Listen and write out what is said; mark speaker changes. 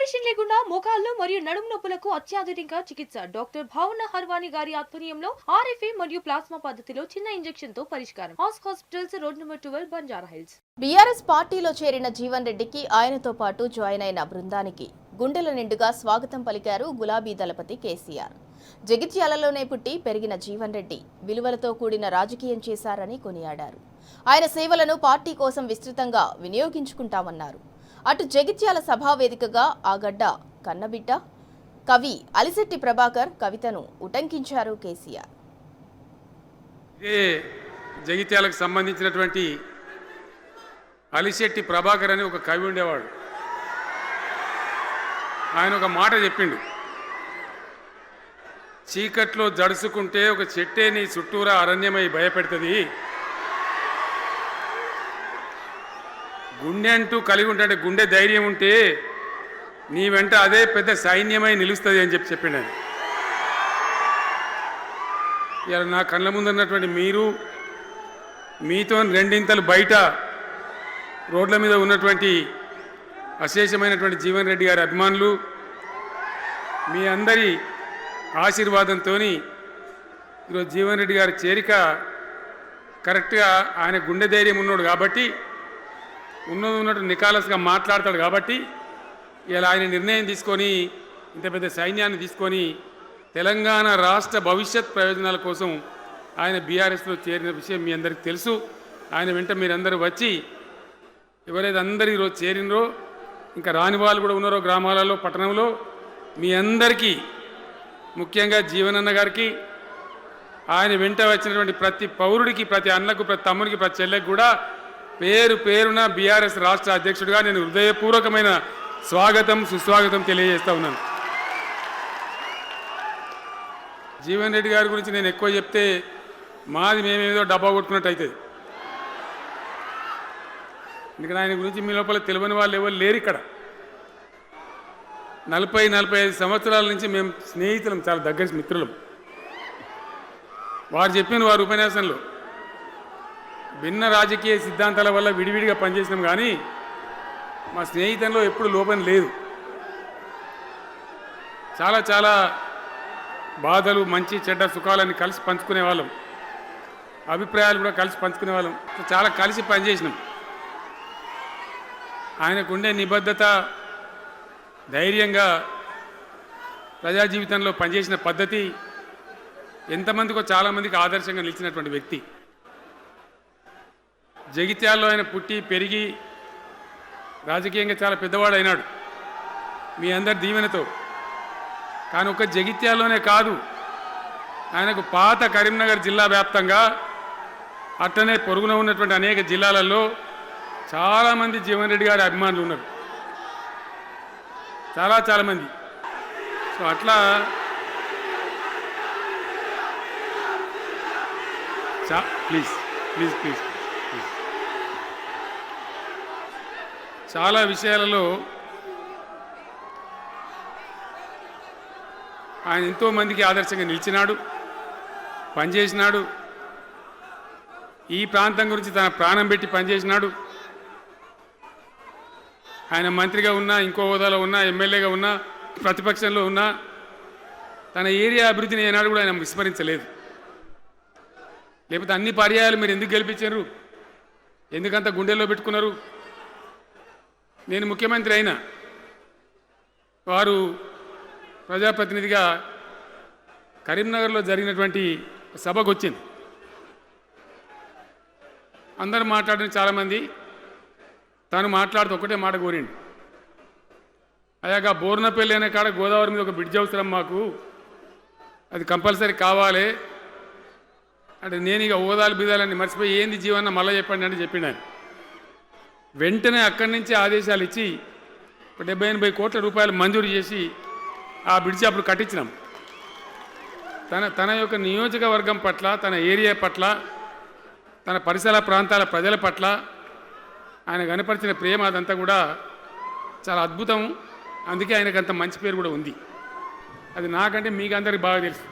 Speaker 1: Operation లేకుండా మోకాళ్లు మరియు నడుము నొప్పులకు అత్యాధునిక చికిత్స డాక్టర్ భావన హర్వాని గారి ఆధ్వర్యంలో ఆర్ఎఫ్ఏ మరియు ప్లాస్మా పద్ధతిలో చిన్న ఇంజెక్షన్ తో పరిష్కారం. Hospitals road number 12 Banjara hills.
Speaker 2: BRS పార్టీలో చేరిన జీవన్ రెడ్డికి ఆయనతో పాటు జాయిన్ అయిన బృందానికి గుండెల నిండుగా స్వాగతం పలికారు గులాబీ దళపతి కేసీఆర్. జగిత్యాలలోనే పుట్టి పెరిగిన జీవన్ రెడ్డి విలువలతో కూడిన రాజకీయం చేశారని కొనియాడారు. ఆయన సేవలను పార్టీ కోసం విస్తృతంగా వినియోగించుకుంటామన్నారు. అటు జగిత్యాల సభా వేదికగా ఆ గడ్డ కన్నబిడ్డ కవి అలిశెట్టి ప్రభాకర్ కవితను ఉటంకించారు కేసీఆర్.
Speaker 3: ఇదే జగిత్యాలకు సంబంధించినటువంటి అలిశెట్టి ప్రభాకర్ అని ఒక కవి ఉండేవాడు. ఆయన ఒక మాట చెప్పిండు, చీకట్లో జడుసుకుంటే ఒక చెట్టే నీ చుట్టూరా అరణ్యమై భయపెడుతుంది, గుండె అంటూ కలిగి ఉంటే గుండె ధైర్యం ఉంటే నీ వెంట అదే పెద్ద సైన్యమై నిలుస్తుంది అని చెప్పిండు ఆయన. ఇలా నా కళ్ళ ముందున్నటువంటి మీరు, మీతో రెండింతలు బయట రోడ్ల మీద ఉన్నటువంటి అశేషమైనటువంటి జీవన్ రెడ్డి గారి అభిమానులు, మీ అందరి ఆశీర్వాదంతో ఈరోజు జీవన్ రెడ్డి గారి చేరిక కరెక్ట్గా ఆయన గుండె ధైర్యం ఉన్నాడు కాబట్టి, ఉన్నట్టు నికాలస్గా మాట్లాడతాడు కాబట్టి ఇలా ఆయన నిర్ణయం తీసుకొని ఇంత పెద్ద సైన్యాన్ని తీసుకొని తెలంగాణ రాష్ట్ర భవిష్యత్ ప్రయోజనాల కోసం ఆయన బీఆర్ఎస్లో చేరిన విషయం మీ అందరికీ తెలుసు. ఆయన వెంట మీరందరూ వచ్చి ఎవరైతే అందరూ ఈరోజు చేరినరో, ఇంకా రాని వాళ్ళు కూడా ఉన్నారో గ్రామాలలో పట్టణంలో, మీ అందరికీ ముఖ్యంగా జీవనన్న గారికి, ఆయన వెంట వచ్చినటువంటి ప్రతి పౌరుడికి, ప్రతి అన్నకు, ప్రతి తమ్ముడికి, ప్రతి చెల్లెకి కూడా పేరు పేరున బీఆర్ఎస్ రాష్ట్ర అధ్యక్షుడిగా నేను హృదయపూర్వకమైన స్వాగతం సుస్వాగతం తెలియజేస్తా ఉన్నాను. జీవన్ రెడ్డి గారి గురించి నేను ఎక్కువ చెప్తే మాది మేమేదో డబ్బా కొట్టుకున్నట్టు అవుతుంది. ఎందుకంటే ఆయన గురించి మీ లోపల తెలియని వాళ్ళు ఎవరు లేరు ఇక్కడ. 40-45 సంవత్సరాల నుంచి మేము స్నేహితులం, చాలా దగ్గర మిత్రులం. వారు చెప్పిన వారి ఉపన్యాసంలో భిన్న రాజకీయ సిద్ధాంతాల వల్ల విడివిడిగా పనిచేసినాం, కానీ మా స్నేహితంలో ఎప్పుడు లోపం లేదు. చాలా చాలా బాధలు, మంచి చెడ్డ సుఖాలన్నీ కలిసి పంచుకునే వాళ్ళం, అభిప్రాయాలు కూడా కలిసి పంచుకునే వాళ్ళం, చాలా కలిసి పనిచేసినాం. ఆయనకుండే నిబద్ధత, ధైర్యంగా ప్రజా జీవితంలో పనిచేసిన పద్ధతి ఎంతమందికో చాలామందికి ఆదర్శంగా నిలిచినటువంటి వ్యక్తి. జగిత్యాలలో ఆయన పుట్టి పెరిగి రాజకీయంగా చాలా పెద్దవాడు అయినాడు మీ అందరి దీవెనతో. కానీ ఒక జగిత్యాలలోనే కాదు, ఆయనకు పాత కరీంనగర్ జిల్లా వ్యాప్తంగా అట్టనే పొరుగున ఉన్నటువంటి అనేక జిల్లాలలో చాలామంది జీవన్ రెడ్డి గారి అభిమానులు ఉన్నారు, చాలామంది. సో అట్లా ప్లీజ్ ప్లీజ్ ప్లీజ్ చాలా విషయాలలో ఆయన ఎంతోమందికి ఆదర్శంగా నిలిచినాడు, పనిచేసినాడు. ఈ ప్రాంతం గురించి తన ప్రాణం పెట్టి పనిచేసినాడు. ఆయన మంత్రిగా ఉన్నా, ఇంకో హోదాలో ఉన్నా, ఎమ్మెల్యేగా ఉన్నా, ప్రతిపక్షంలో ఉన్నా తన ఏరియా అభివృద్ధిని ఏనాడు కూడా ఆయన విస్మరించలేదు. లేకపోతే అన్ని పర్యాయాలు మీరు ఎందుకు గెలిపించారు, ఎందుకంత గుండెల్లో పెట్టుకున్నారు? నేను ముఖ్యమంత్రి అయినా వారు ప్రజాప్రతినిధిగా కరీంనగర్లో జరిగినటువంటి సభకు వచ్చింది. అందరూ మాట్లాడిన చాలామంది, తాను మాట్లాడుతూ ఒకటే మాట కోరిండు, అయ్యాక బోర్నపల్లి అనే కాడ గోదావరి మీద ఒక బ్రిడ్జ్ అవసరం మాకు, అది కంపల్సరీ కావాలి అంటే నేను ఇక ఓదాలు బీదాలని మర్చిపోయి ఏంది జీవన్న మళ్ళీ చెప్పండి అంటే చెప్పిండు ఆయన. వెంటనే అక్కడి నుంచి ఆదేశాలు ఇచ్చి 70-80 కోట్ల రూపాయలు మంజూరు చేసి ఆ బ్రిడ్జి అప్పుడు కట్టించినాం. తన యొక్క నియోజకవర్గం పట్ల, తన ఏరియా పట్ల, తన పరిసర ప్రాంతాల ప్రజల పట్ల ఆయన కనపరిచిన ప్రేమ అదంతా కూడా చాలా అద్భుతం. అందుకే ఆయనకు అంత మంచి పేరు కూడా ఉంది. అది నాకంటే మీకు అందరికీ బాగా తెలుసు.